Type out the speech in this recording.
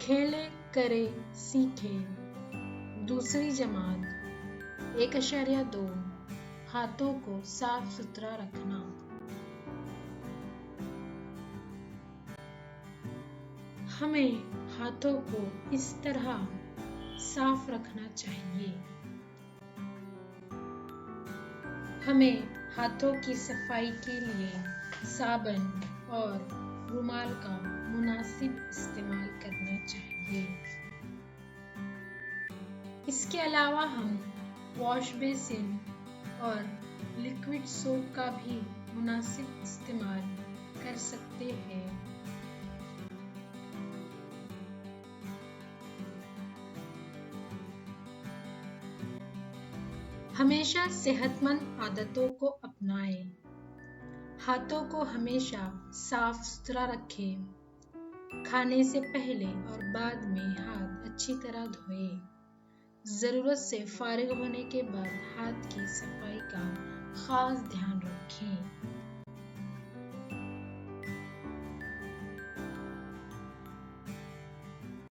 खेले करे सीखे दूसरी जमात 1.2 हाथों को साफ सुथरा रखना। हमें हाथों को इस तरह साफ रखना चाहिए। हमें हाथों की सफाई के लिए साबुन और रुमाल का मुनासिब इस्तेमाल करना चाहिए। इसके अलावा हम वॉश बेसिन और लिक्विड सोप का भी मुनासिब इस्तेमाल कर सकते हैं। हमेशा सेहतमंद आदतों को अपनाएं। हाथों को हमेशा साफ सुथरा रखें। खाने से पहले और बाद में हाथ अच्छी तरह धोएं। जरूरत से फारिग होने के बाद हाथ की सफाई का खास ध्यान रखें।